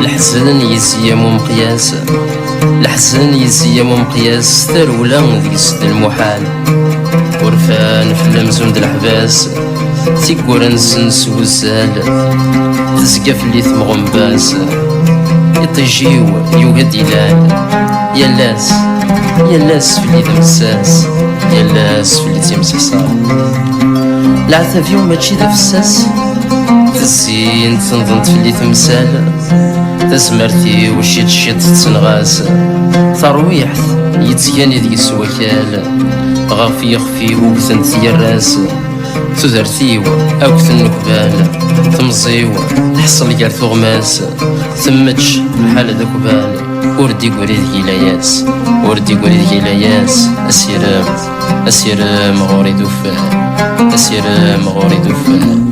الحزن يسيم ومقياس، الحزن يسيم ومقياس، ترولا ذي سد المحال ورفان في اللمزون د الحباس، تيكورا نسنس وزال تزقى في اللي ثمغم باس، يطيجيو يوهد يلال يلاس يلاس في اللي تمساس، يلاس في اللي تمسسار. العتاب يوم ماشي ذا فساس، تزين تنظنت في اللي تمسال، تزمرتي وشيت شيت تنغاس، ترويحت يتياني ذي سوكال، غافي يخفي وكثنت يراس، تزرتيو أوكث النكبال، تمزيو تحصل قال ثغماس، ثمتش بحال ذا كبال، وردي قولي ذي لاياس، وردي قولي ذي لاياس، أسيرام أسيرام غوري دوفان، أسيرام غوري دوفان.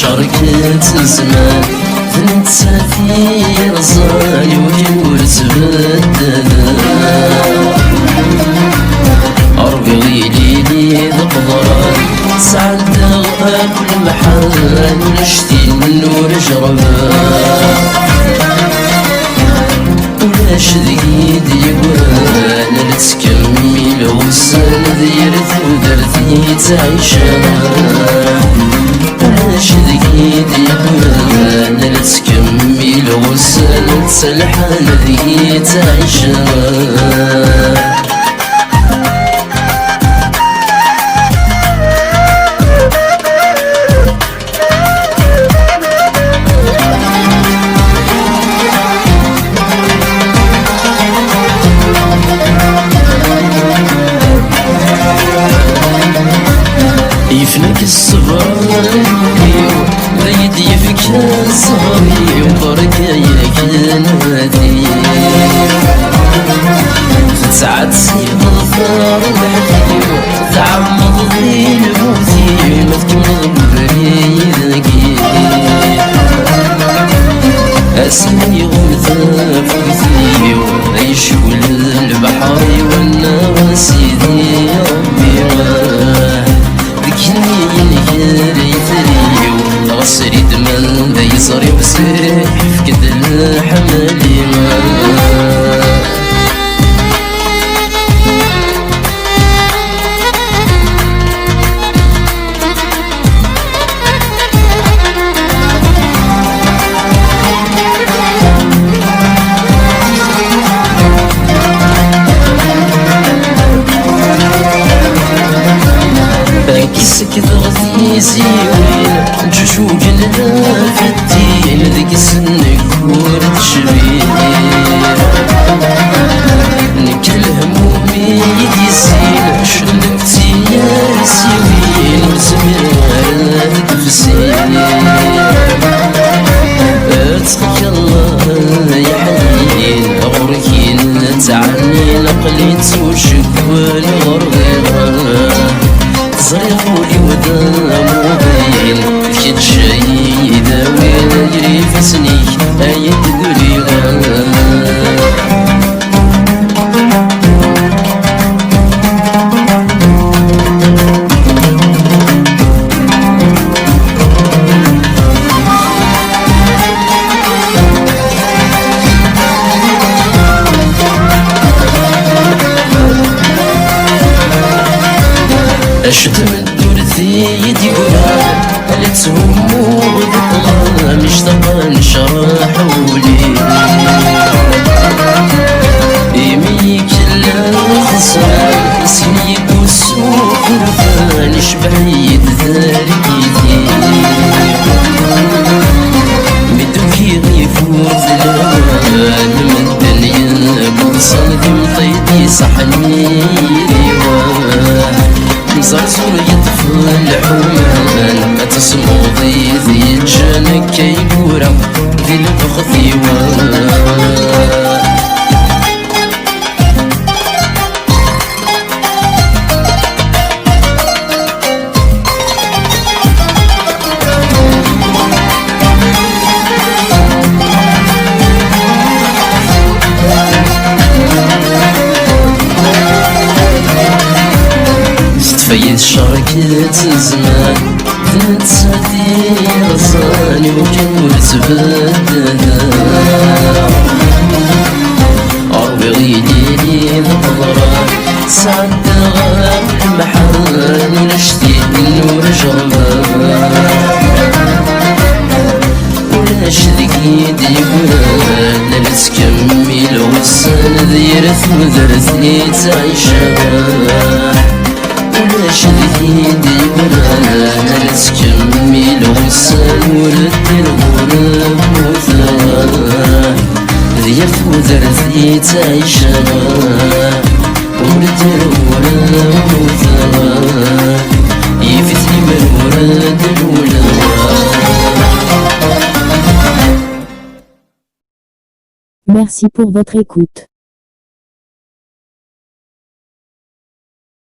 شركت زمان تنسى في رزاني وكل تبدل، أربي غيلي لي ذقضران سعد الغاب المحال، ونشتي النور جربان ولاش ذي ديوان، لتكمل غسل ذيرت ودرتي تعيشان، ولاش ذي ديوان لتكمل غسل تسلحان ذي تعيشان. يفنك الصبر زيد يفك صبري وبركة يكنادي، تسعد سيد الفار وحدي تعمض ذي الموتي، ما تكمل بريدكي أسمي غمثة فوزي ويشول البحر والنواسي ذي ربي غسري دمن ذا يصري وسيح فقد الحمالي سكت غثيزي وين جشوق لنا في الدين، ذيك سنك ورد شبير نكل همومي يديسين، شلمتي يا سيوين وزمير تفسير، اتقك الله يا حنين غوركين تعني لقليت وشكوى لغرغيرها، صيحولي ودام وبين كيد شي داوين يجري في سنيك ايد قريبا. أشت من دورتي يدي قرار ألتهم وذكرى مشتاقة نشرح ولي يمي كلا خسران سنيك والسوق رفان شبعيد ذاريتي مدوكي غيفوت الأمان من الدنيا بوصل ذي مطيدي صحني ريوان، زرزور يطفل الحمان ما تسمو ذي جانك كيبورا ذي البخ ذيوان. سكت الزمان تنساتي رصاني وكان وتبدل ربي غيديني القدرة سعد غاب المحال ونشتي ورجربان ولاش ذكي ديوان نتكمل وسان ذيرث وذرثني تعيشان ولاش ذكي ديوان نتكمل وسان وردي الغرب وثان ذيرث وذرثني تعيشان وردي الغرب وثان يفتني من ورد الولاد. Merci pour votre écoute.